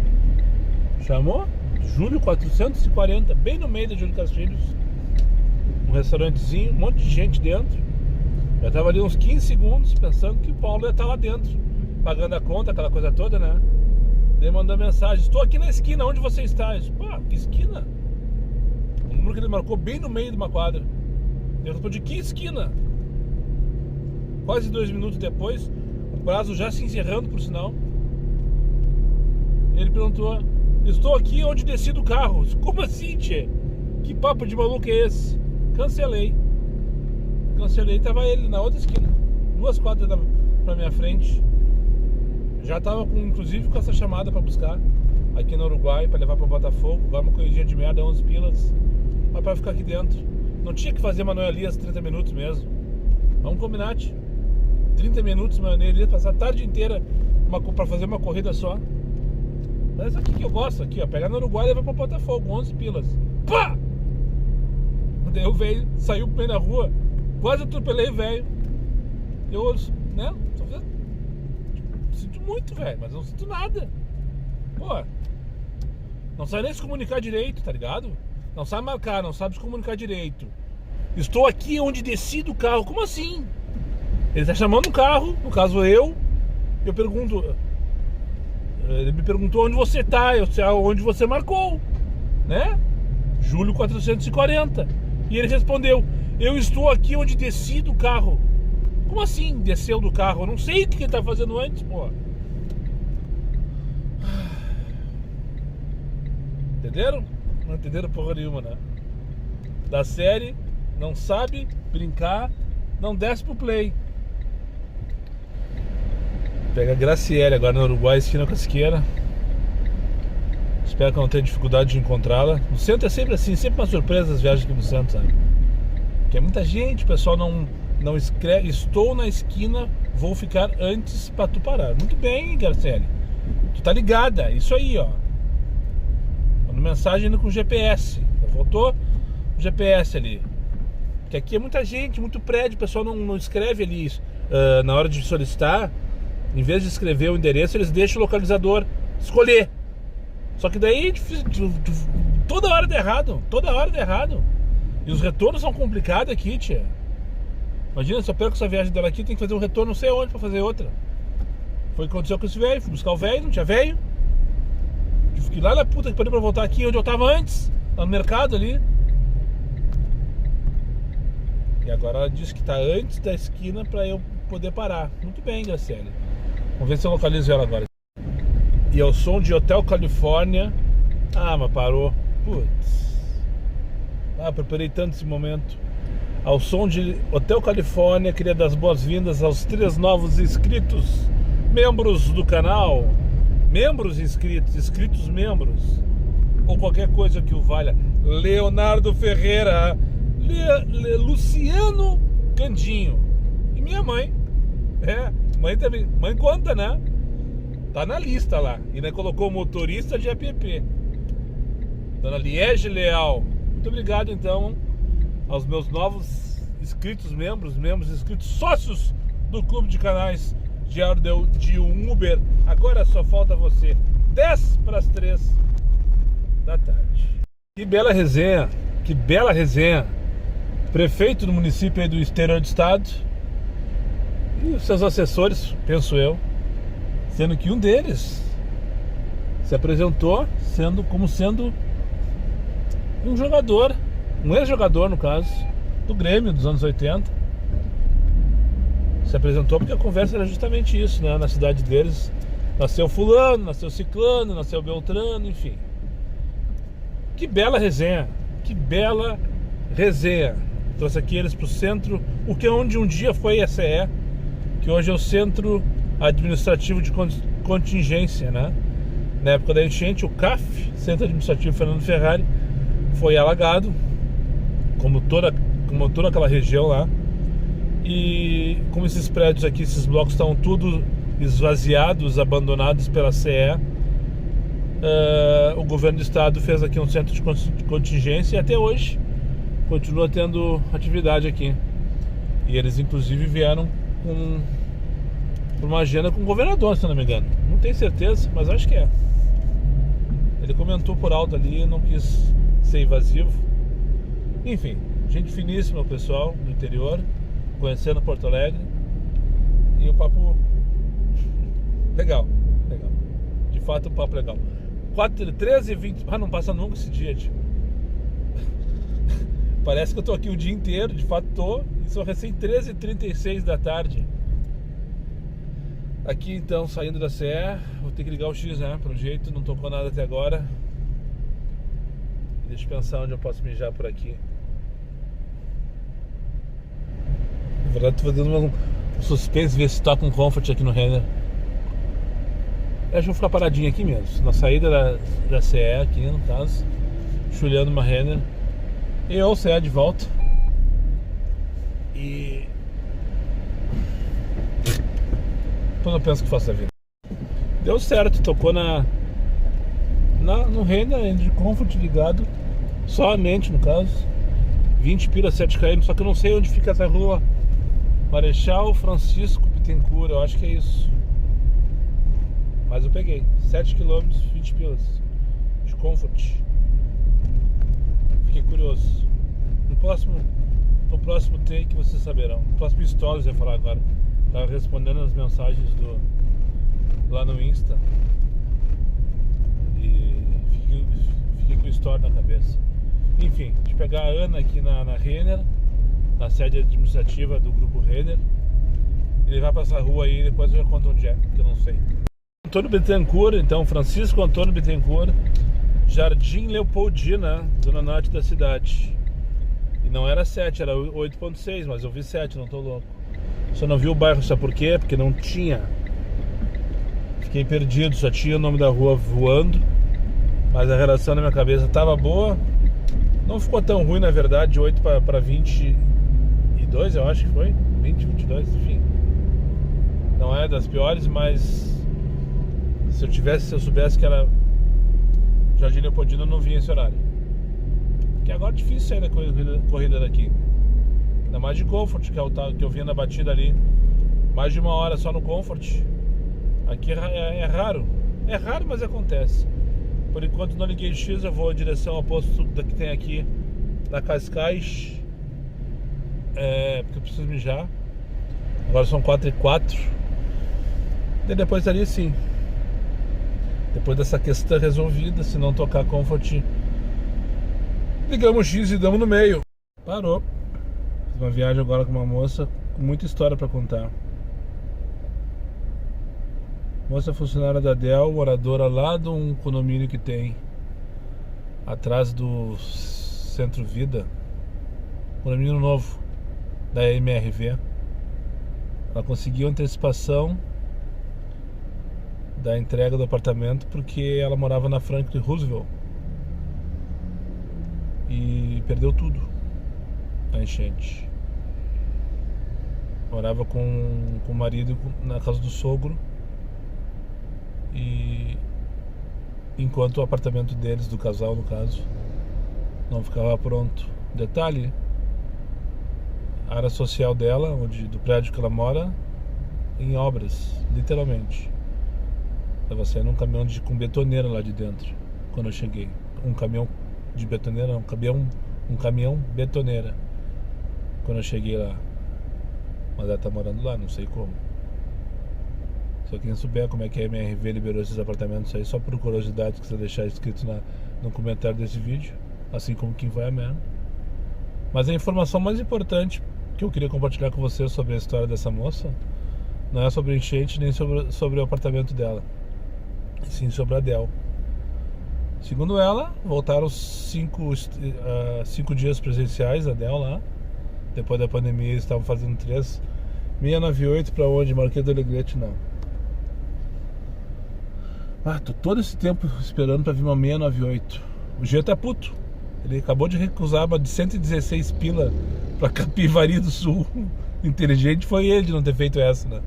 S1: Chamou Júlio 440, bem no meio da Júlio Castilhos. Um restaurantezinho, um monte de gente dentro. Eu tava ali uns 15 segundos pensando que o Paulo ia estar lá dentro, pagando a conta, aquela coisa toda, né? Ele mandou mensagem: estou aqui na esquina, onde você está? Eu disse: pá, que esquina? O número que ele marcou bem no meio de uma quadra. Eu respondi: que esquina? Quase 2 minutos depois, o prazo já se encerrando, por sinal, ele perguntou: estou aqui onde desci do carro. Eu disse: como assim, tchê? Que papo de maluco é esse? Cancelei, tava ele na outra esquina, 2 quadras pra minha frente. Já tava inclusive com essa chamada pra buscar aqui no Uruguai, pra levar pra Botafogo. Agora uma corridinha de merda, 11 pilas, mas pra ficar aqui dentro. Não tinha que fazer Manoel Elias 30 minutos mesmo. Vamos combinar, tch. 30 minutos Manoel Elias, passar a tarde inteira pra fazer uma corrida só. Mas aqui que eu gosto, aqui ó, pegar no Uruguai e levar pra Botafogo, 11 pilas. Pá! Daí o velho saiu bem na rua, quase atropelei o velho. Eu, né? Sinto muito, velho, mas não sinto nada. Pô, não sabe nem se comunicar direito, tá ligado? Não sabe marcar, não sabe se comunicar direito. Estou aqui onde desci do carro. Como assim? Ele tá chamando um carro, no caso eu pergunto. Ele me perguntou onde você tá, eu sei onde você marcou, né? Júlio 440. E ele respondeu: eu estou aqui onde desci do carro. Como assim desceu do carro? Eu não sei o que ele tá fazendo antes, pô. Entenderam? Não entenderam porra nenhuma, né? Da série, não sabe brincar, não desce pro play. Pega a Graciele agora no Uruguai, esquina com a esquerda. Espero que eu não tenha dificuldade de encontrá-la. No centro é sempre assim, sempre uma surpresa as viagens aqui no centro, sabe? Porque é muita gente, o pessoal não escreve: estou na esquina, vou ficar antes pra tu parar. Muito bem, Graciele. Tu tá ligada, isso aí, ó. Manda mensagem indo com o GPS. Voltou o GPS ali. Porque aqui é muita gente, muito prédio, o pessoal não escreve ali na hora de solicitar. Em vez de escrever o endereço, eles deixam o localizador escolher. Só que daí toda hora dá errado. E os retornos são complicados aqui, tia. Imagina, se eu perco essa viagem dela aqui, tem que fazer um retorno não sei onde pra fazer outra. Foi o que aconteceu com esse velho. Fui buscar o velho, não tinha velho. Fiquei lá na puta que pariu pra voltar aqui onde eu tava antes, lá no mercado ali. E agora ela disse que tá antes da esquina pra eu poder parar. Muito bem, Graciele. Vamos ver se eu localizo ela agora. E ao som de Hotel Califórnia. Ah, mas parou. Putz. Preparei tanto esse momento. Ao som de Hotel Califórnia, queria dar as boas-vindas aos 3 novos inscritos, membros do canal. Membros inscritos membros, ou qualquer coisa que o valha. Leonardo Ferreira, Luciano Candinho e minha mãe. Mãe também, mãe conta, né? Tá na lista lá. E ainda colocou motorista de app. Dona Liege Leal. Muito obrigado então aos meus novos inscritos, membros inscritos, sócios do Clube de Canais de áudio de Uber. Agora só falta você. 10 para as 3. da tarde. Que bela resenha, que bela resenha. Prefeito do município aí do exterior do estado e os seus assessores, penso eu, sendo que um deles se apresentou como sendo um jogador, um ex-jogador no caso, do Grêmio dos anos 80. Se apresentou porque a conversa era justamente isso, né? Na cidade deles nasceu fulano, nasceu ciclano, nasceu beltrano, enfim. Que bela resenha, que bela resenha. Trouxe aqui eles pro centro, o que onde um dia foi a CE, que hoje é o Centro Administrativo de Contingência, né? Na época da enchente, o CAF, Centro Administrativo Fernando Ferrari, foi alagado, como toda aquela região lá. E como esses prédios aqui, esses blocos estão tudo esvaziados, abandonados pela CE, o governo do estado fez aqui um centro de contingência e até hoje continua tendo atividade aqui. E eles inclusive vieram por uma agenda com o governador, se não me engano. Não tenho certeza, mas acho que é. Ele comentou por alto ali, não quis ser invasivo. Enfim, gente finíssima, o pessoal do interior, conhecendo Porto Alegre. E um papo legal, legal. De fato, um papo legal. 13h20. Ah, não passa nunca esse dia, tio. Parece que eu tô aqui o dia inteiro, de fato tô. E são recém 13h36 da tarde. Aqui então, saindo da CE, vou ter que ligar o X, né? Pro jeito, não tocou nada até agora. Deixa eu pensar onde eu posso mijar por aqui. Na verdade, tô fazendo um suspense, ver se toca um Comfort aqui no Renner. Acho que vou ficar paradinho aqui mesmo. Na saída da CE aqui, no caso, chulhando uma Renner. E eu CE de volta. E depois eu penso que faço a vida. Deu certo, tocou no Renner de Comfort ligado. Somente no caso 20 pila 7 km, só que eu não sei onde fica essa rua. Marechal Francisco Bittencourt, eu acho que é isso. Mas eu peguei 7 km, 20 pilas de Comfort. Fiquei curioso. No próximo take vocês saberão. No próximo stories eu ia falar agora. Tava respondendo as mensagens lá no Insta. E fiquei com o story na cabeça. Enfim, de pegar a Ana aqui na Renner, na sede administrativa do grupo Renner, e levar pra essa rua aí, depois eu já conto onde é, que eu não sei. Antônio Bittencourt, então, Francisco Antônio Bittencourt, Jardim Leopoldina, zona norte da cidade. E não era 7, era 8.6, mas eu vi 7, não tô louco. Só não vi o bairro, sabe por quê? Porque não tinha. Fiquei perdido, só tinha o nome da rua voando. Mas a relação na minha cabeça tava boa. Não ficou tão ruim, na verdade, de 8 para 22, eu acho que foi. 20, 22, enfim. Não é das piores, mas se eu soubesse que era Jardim Leopoldina, eu não vinha esse horário. Porque agora é difícil sair da corrida daqui. Ainda mais de Comfort, que eu vinha na batida ali. Mais de uma hora só no Comfort. Aqui é raro. É raro, mas acontece. Por enquanto não liguei o X, eu vou em direção ao posto que tem aqui na Cascais. Porque eu preciso mijar. Agora são 4h04. E depois ali sim. Depois dessa questão resolvida, se não tocar Comfort, ligamos o X e damos no meio. Parou. Fiz uma viagem agora com uma moça com muita história pra contar. Moça funcionária da Dell, moradora lá de um condomínio que tem atrás do Centro Vida, condomínio novo da MRV. Ela conseguiu antecipação da entrega do apartamento porque ela morava na Franklin Roosevelt e perdeu tudo na enchente. Morava com o marido na casa do sogro, e enquanto o apartamento deles, do casal no caso, não ficava pronto. Detalhe, a área social dela, do prédio que ela mora, em obras, literalmente. Tava saindo um caminhão com betoneira lá de dentro quando eu cheguei. um caminhão de betoneira, um caminhão betoneira quando eu cheguei lá. Mas ela tá morando lá, não sei como. Se alguém souber como é que a MRV liberou esses apartamentos aí, só por curiosidade, quiser deixar escrito no comentário desse vídeo, assim como quem vai a merda. Mas a informação mais importante que eu queria compartilhar com você sobre a história dessa moça não é sobre enchente nem sobre o apartamento dela, e sim sobre a Adele. Segundo ela, voltaram 5 dias presenciais a Adele lá. Depois da pandemia eles estavam fazendo 3. 698 pra onde? Marquês do Alegrete, não. Tô todo esse tempo esperando pra vir uma 698. O Jean tá puto. Ele acabou de recusar uma de 116 pila pra Capivari do Sul. Inteligente foi ele de não ter feito essa, né?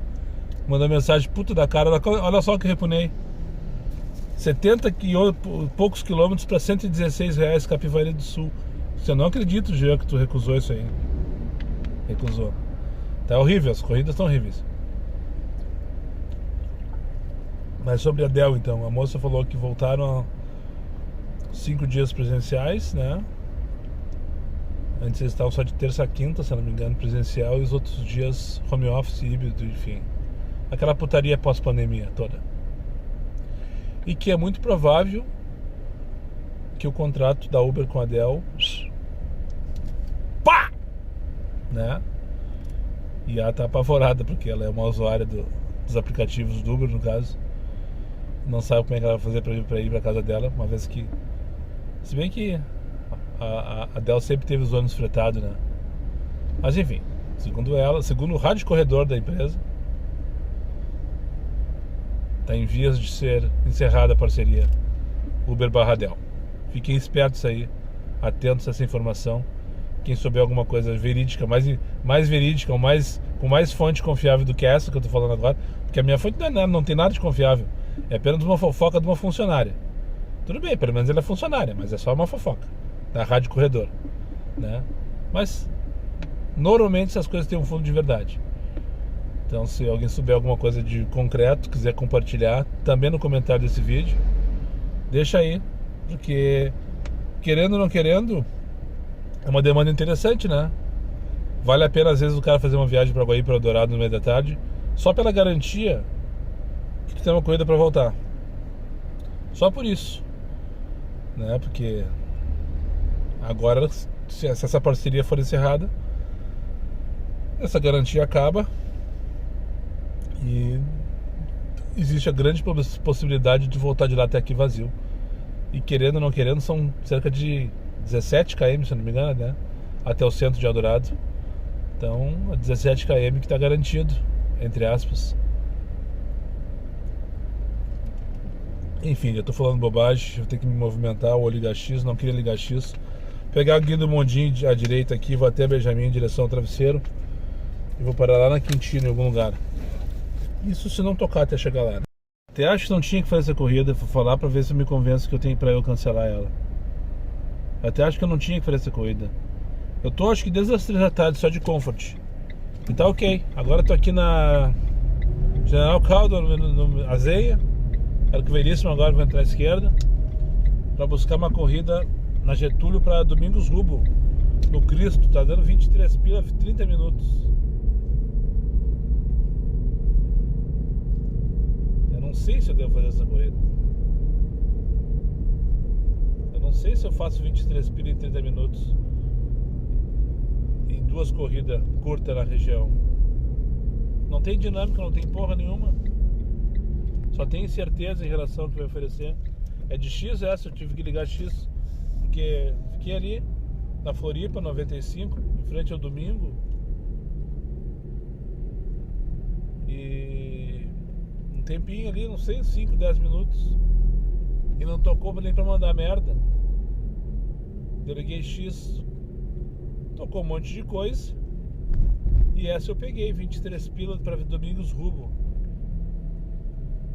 S1: Mandou mensagem puto da cara. Olha só o que eu repunei. 70 e poucos quilômetros pra 116 reais Capivari do Sul. Você não acredita, Jean, que tu recusou isso aí. Recusou. Tá horrível, as corridas estão horríveis. Mas sobre a Adele, então, a moça falou que voltaram 5 dias presenciais, né? Antes eles estavam só de terça a quinta, se não me engano, presencial, e os outros dias home office, híbrido, enfim. Aquela putaria pós-pandemia toda. E que é muito provável que o contrato da Uber com a Adele, pá! Né? E ela tá apavorada, porque ela é uma usuária dos aplicativos do Uber, no caso. Não sabe como é que ela vai fazer pra ir pra casa dela, uma vez que... Se bem que a Adele sempre teve os ônibus fretados, né? Mas enfim, segundo ela, segundo o rádio corredor da empresa, tá em vias de ser encerrada a parceria Uber/Adele. Fiquem espertos aí, atentos a essa informação. Quem souber alguma coisa verídica, mais verídica, ou com mais fonte confiável do que essa que eu tô falando agora, porque a minha fonte não tem nada de confiável. É apenas uma fofoca de uma funcionária. Tudo bem, pelo menos ela é funcionária, mas é só uma fofoca da Rádio Corredor, né? Mas normalmente essas coisas têm um fundo de verdade. Então, se alguém souber alguma coisa de concreto, quiser compartilhar também no comentário desse vídeo, deixa aí, porque querendo ou não querendo, é uma demanda interessante, né? Vale a pena às vezes o cara fazer uma viagem para Guaí, para Eldorado no meio da tarde, só pela garantia que tem uma corrida para voltar. Só por isso, né? Porque agora, se essa parceria for encerrada, essa garantia acaba e existe a grande possibilidade de voltar de lá até aqui vazio. E querendo ou não querendo, são cerca de 17 km, se não me engano, né? Até o centro de Eldorado. Então, 17 km que está garantido, entre aspas. Enfim, eu tô falando bobagem, vou ter que me movimentar ou ligar X, não queria ligar X. Pegar a Guia do Mondinho à direita aqui, vou até Benjamin em direção ao Travesseiro e vou parar lá na Quintino, em algum lugar. Isso se não tocar até chegar lá, né? Até acho que não tinha que fazer essa corrida, vou falar pra ver se eu me convenço que eu tenho pra eu cancelar ela. Até acho que eu não tinha que fazer essa corrida. Eu tô acho que desde as 3 da tarde só de Comfort. E tá ok. Agora eu tô aqui na General Caldo, no Azeia. Arco Veríssimo, agora vou entrar à esquerda pra buscar uma corrida na Getúlio pra Domingos Rubo, no Cristo. Tá dando 23 pila, 30 minutos. Eu não sei se eu devo fazer essa corrida. Eu não sei se eu faço 23 pila em 30 minutos em 2 corridas curtas na região. Não tem dinâmica, não tem porra nenhuma. Só tem incerteza em relação ao que vai oferecer. É de X essa, eu tive que ligar X, porque fiquei ali na Floripa 95, em frente ao Domingo. E um tempinho ali, não sei, 5, 10 minutos. E não tocou nem pra mandar merda. Eu liguei X, tocou um monte de coisa. E essa eu peguei, 23 pila para Domingos Rubo.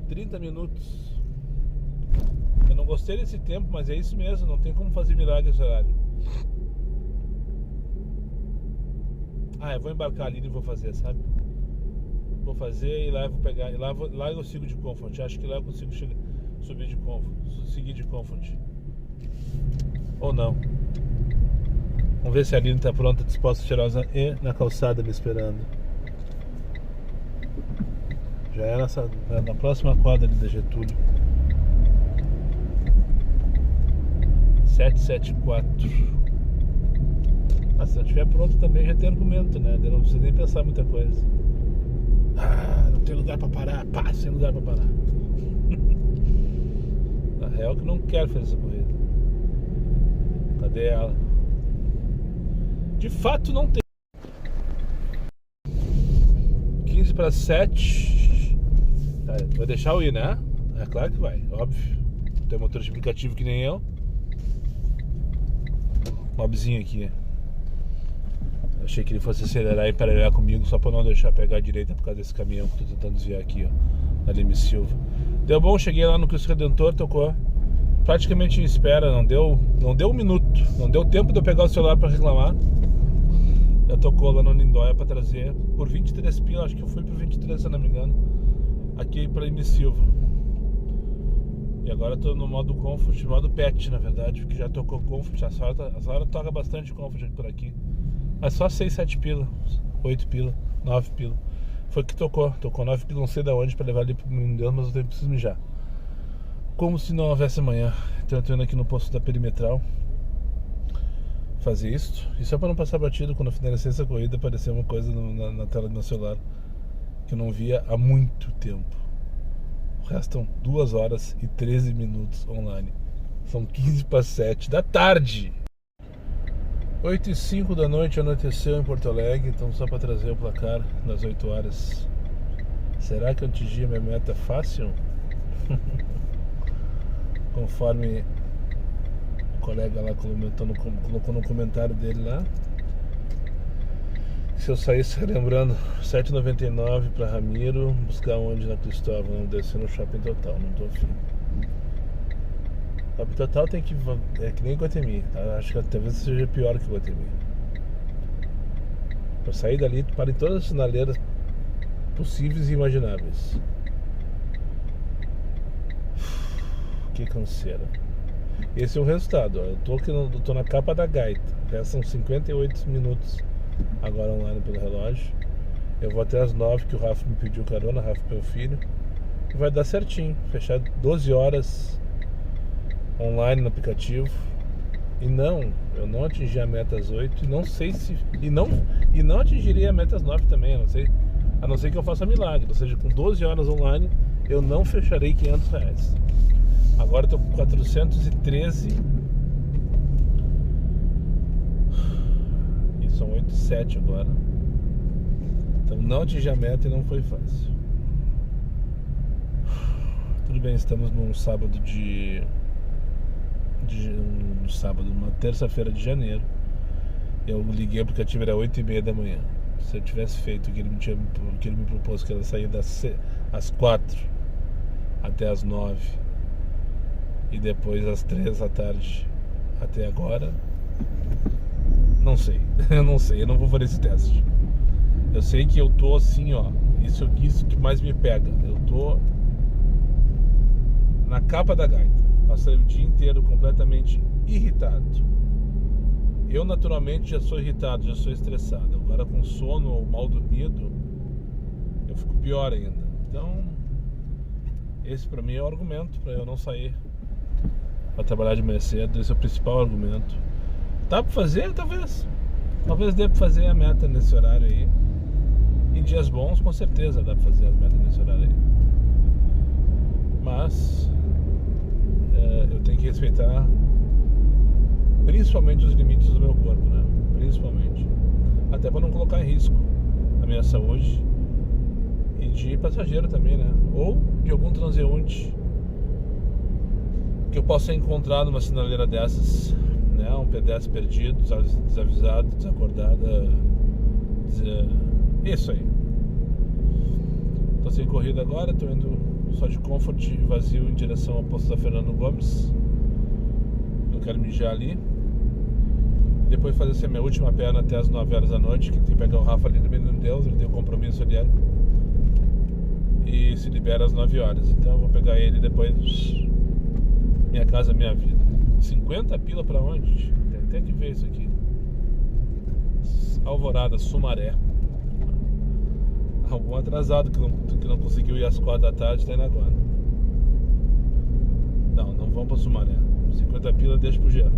S1: 30 minutos. Eu não gostei desse tempo, mas é isso mesmo, não tem como fazer milagre esse horário. Eu vou embarcar ali e vou fazer, sabe? Vou fazer e lá eu vou pegar. E lá eu sigo de Comfort. Acho que lá eu consigo subir de Comfort, seguir de Comfort. Ou não. Vamos ver se a Aline tá pronta, disposta, cheirosa e na calçada me esperando. Já é na próxima quadra ali da Getúlio. 774. Se ela estiver pronta também já tem argumento, né? Eu não precisa nem pensar muita coisa. Não tem lugar pra parar. Pá, sem lugar pra parar. Na real que eu não quero fazer essa corrida. Cadê ela? De fato não tem. 15 para 7. Tá, vai deixar eu ir, né? É claro que vai, óbvio. Tem motor de aplicativo que nem eu. Mobzinho aqui. Achei que ele fosse acelerar e paralelo comigo só pra não deixar pegar a direita por causa desse caminhão que eu tô tentando desviar aqui, ó. Da Leme Silva. Deu bom, cheguei lá no Cristo Redentor, tocou. Praticamente em espera, não deu um minuto. Não deu tempo de eu pegar o celular pra reclamar. Já tocou lá no Lindóia pra trazer por 23 pila, acho que eu fui por 23 se eu não me engano. Aqui pra Leme Silva. E agora eu tô no modo Comfort, modo Pet na verdade, porque já tocou Comfort. A Sara toca bastante Comfort por aqui. Mas só 6, 7 pila, 8 pila, 9 pila. Foi que tocou 9 pila, não sei de onde pra levar ali pro menino Deus, mas eu preciso mijar. Como se não houvesse amanhã. Então eu tô indo aqui no posto da Perimetral fazer isso. E só pra não passar batido, quando eu finalizei essa corrida apareceu uma coisa na tela do meu celular que eu não via há muito tempo. Restam 2 horas e 13 minutos online. São 15 para 7 da tarde. 8h05 da noite, anoiteceu em Porto Alegre. Então só para trazer o placar das 8 horas. Será que eu atingi a minha meta fácil? Conforme o colega lá colocou no comentário dele lá, se eu saísse lembrando 7,99 para Ramiro, buscar onde na Cristóvão, não descer no Shopping Total, não tô afim. Shopping Total tem que, é que nem Guatemi, tá? Acho que talvez seja pior que Guatemi. Pra sair dali, tu para em todas as sinaleiras possíveis e imagináveis. Que canseira. Esse é o resultado, ó. Eu tô na capa da gaita. Já são 58 minutos agora online pelo relógio. Eu vou até as 9 que o Rafa me pediu carona, Rafa meu filho. E vai dar certinho, fechar 12 horas online no aplicativo. E não, eu não atingi a meta às 8 e não sei se... E não atingiria a meta às 9 também, a não ser que eu faça milagre. Ou seja, com 12 horas online eu não fecharei R$500. Agora estou com 413 e são 8,7 agora. Então não atingi a meta e não foi fácil. Tudo bem, estamos num sábado uma terça-feira de janeiro. Eu liguei o aplicativo, era 8h30 da manhã. Se eu tivesse feito o que ele me propôs, que era sair às 4 até às 9 e depois às 3 da tarde até agora, não sei. Eu não sei, eu não vou fazer esse teste. Eu sei que eu tô assim, ó. Isso que mais me pega. Eu tô na capa da gaita. Passei o dia inteiro completamente irritado. Eu naturalmente já sou irritado, já sou estressado. Agora com sono ou mal dormido, eu fico pior ainda. Então, esse pra mim é o argumento pra eu não sair pra trabalhar de manhã cedo. Esse é o principal argumento. Dá pra fazer? Talvez dê pra fazer a meta nesse horário aí. Em dias bons, com certeza dá pra fazer as metas nesse horário aí. Mas eu tenho que respeitar principalmente os limites do meu corpo, né? Principalmente. Até pra não colocar em risco a minha saúde e de passageiro também, né? Ou de algum transeunte que eu possa encontrar numa sinaleira dessas, né? Um pedestre perdido, desavisado, desacordado. Isso aí. Tô sem corrida agora, tô indo só de Comfort vazio em direção ao posto da Fernando Gomes. Eu quero mijar ali. Depois fazer essa minha última perna até as 9 horas da noite, que tem que pegar o Rafa ali do Menino Deus, ele tem um compromisso ali. E se libera às 9 horas. Então eu vou pegar ele depois. Minha casa, minha vida. 50 pila pra onde? Tem até que ver isso aqui. Alvorada, Sumaré. Algum atrasado que não conseguiu ir às 4 da tarde tá indo agora. Não vão pra Sumaré. 50 pila deixa pro Jean.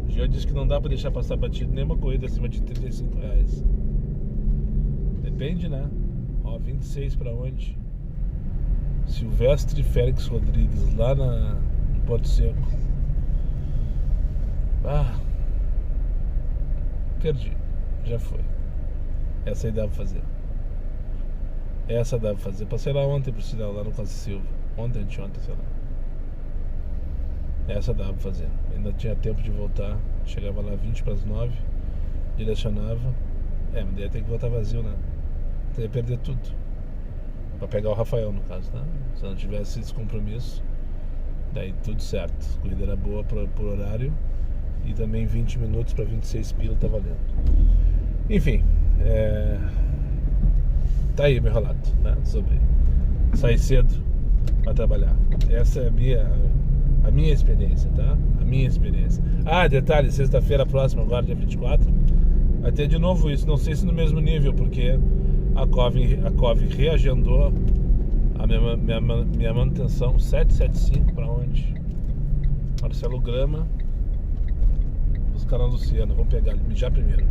S1: O Jean disse que não dá pra deixar passar batido nenhuma corrida acima de R$35. Depende, né? Ó, 26 pra onde? Silvestre Félix Rodrigues, lá no Porto Seco. Perdi. Já foi. Essa aí dá pra fazer. Passei lá ontem pro sinal, lá no Costa Silva. Anteontem, sei lá. Essa dava pra fazer. Ainda tinha tempo de voltar. Chegava lá 20 para as 9. Direcionava. Mas daí tem que voltar vazio, né? Então ia perder tudo. Pra pegar o Rafael, no caso, tá? Se não tivesse esse compromisso, daí tudo certo. A corrida era boa por horário. E também 20 minutos para 26 pila tá valendo. Enfim, tá aí meu relato, né? Sobre sair cedo para trabalhar. Essa é a minha experiência, tá? A minha experiência. Detalhe, sexta-feira próxima, agora dia 24, vai ter de novo isso. Não sei se no mesmo nível, porque a COV reagendou a minha manutenção 775 para onde? Marcelo Grama, buscar na Luciana. Vamos pegar ele já primeiro.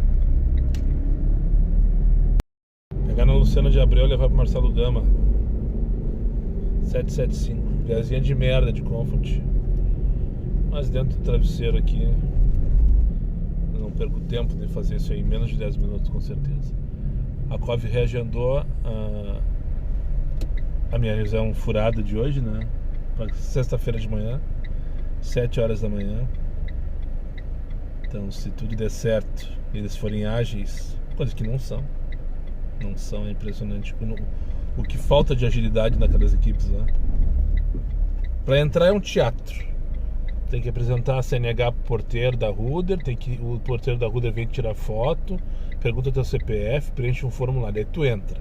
S1: Pegar na Luciana de Abreu e levar pro Marcelo Gama. 775. Viazinha de merda de Comfort. Mas dentro do travesseiro aqui, eu não perco tempo de fazer isso aí em menos de 10 minutos, com certeza. A COV reagendou a minha revisão furada de hoje, né? Para sexta-feira de manhã, 7 horas da manhã. Então, se tudo der certo e eles forem ágeis, coisa que não são, é impressionante o que falta de agilidade naquelas equipes lá. Para entrar é um teatro. Tem que apresentar a CNH pro porteiro da Ruder, o porteiro da Ruder vem tirar foto, pergunta teu CPF, preenche um formulário, aí tu entra.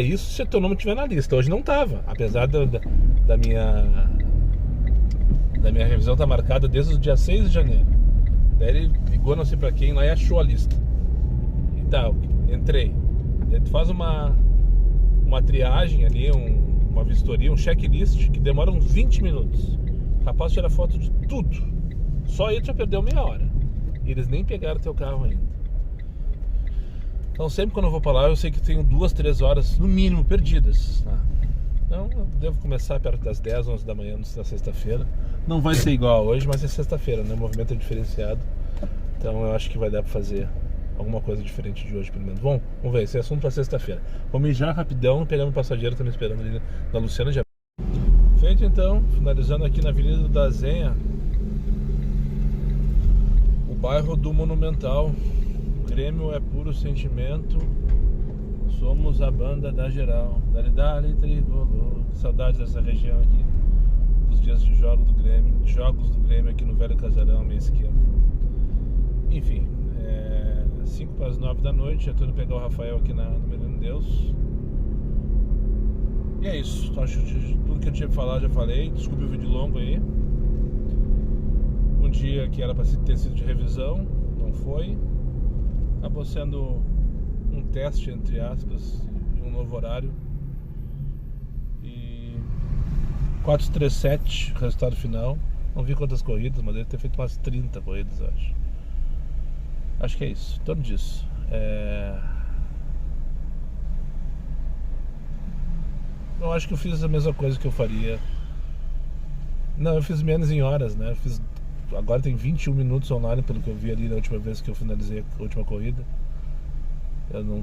S1: Isso se teu nome estiver na lista. Hoje não tava, apesar da minha revisão tá marcada desde o dia 6 de janeiro. Daí ele ligou não sei pra quem lá e achou a lista. E tal, entrei. Daí tu faz uma triagem ali, uma vistoria, um checklist que demora uns 20 minutos. Capaz de tirar foto de tudo. Só aí tu já perdeu meia hora. E eles nem pegaram teu carro ainda. Então sempre quando eu vou pra lá eu sei que tenho 2, 3 horas no mínimo perdidas. Então eu devo começar perto das 10, 11 da manhã na sexta-feira. Não vai ser igual a hoje, mas é sexta-feira, né? O movimento é diferenciado. Então eu acho que vai dar pra fazer alguma coisa diferente de hoje, pelo menos. Bom, vamos ver, esse é assunto pra sexta-feira. Vou mijar rapidão, pegar meu passageiro, tá me esperando ali na Luciana de Abreu. Feito então, finalizando aqui na Avenida da Zenha, o bairro do Monumental. O Grêmio é puro sentimento, somos a banda da geral. Dali, tricolor. Saudades dessa região aqui, dos dias de jogos do Grêmio aqui no Velho Casarão, minha esquerda. Enfim, 5 para as 9 da noite, já tô indo pegar o Rafael aqui no Menino Deus. E é isso, acho que tudo que eu tinha pra falar já falei. Desculpe o vídeo longo aí. Um dia que era para ter sido de revisão, não foi. Acabou sendo um teste, entre aspas, e um novo horário. E 437, resultado final. Não vi quantas corridas, mas deve ter feito umas 30 corridas, acho. Acho que é isso, em torno disso. Eu acho que eu fiz a mesma coisa que eu faria. Não, eu fiz menos em horas, né? Agora tem 21 minutos online, pelo que eu vi ali na última vez que eu finalizei a última corrida.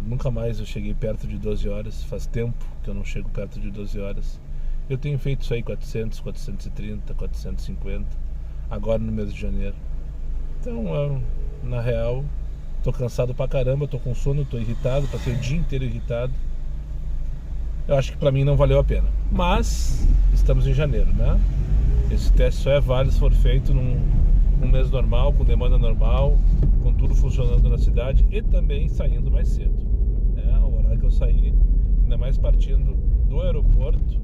S1: Nunca mais eu cheguei perto de 12 horas. Faz tempo que eu não chego perto de 12 horas. Eu tenho feito isso aí 400, 430, 450, agora no mês de janeiro. Então, na real, tô cansado pra caramba, tô com sono, tô irritado, passei o dia inteiro irritado. Eu acho que pra mim não valeu a pena. Mas estamos em janeiro, né? Esse teste só é válido se for feito num mês normal, com demanda normal, com tudo funcionando na cidade e também saindo mais cedo. O horário que eu saí, ainda mais partindo do aeroporto,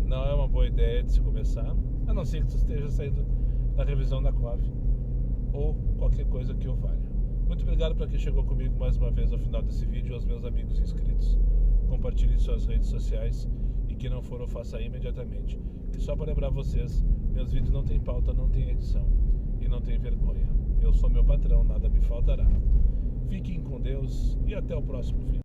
S1: não é uma boa ideia de se começar. a não ser que tu esteja saindo da revisão da COV ou qualquer coisa que eu valha. Muito obrigado para quem chegou comigo mais uma vez ao final desse vídeo, aos meus amigos inscritos. Compartilhe em suas redes sociais e quem não for, eu faça imediatamente. E só para lembrar vocês, meus vídeos não tem pauta, não tem edição e não tem vergonha. Eu sou meu patrão, nada me faltará. Fiquem com Deus e até o próximo vídeo.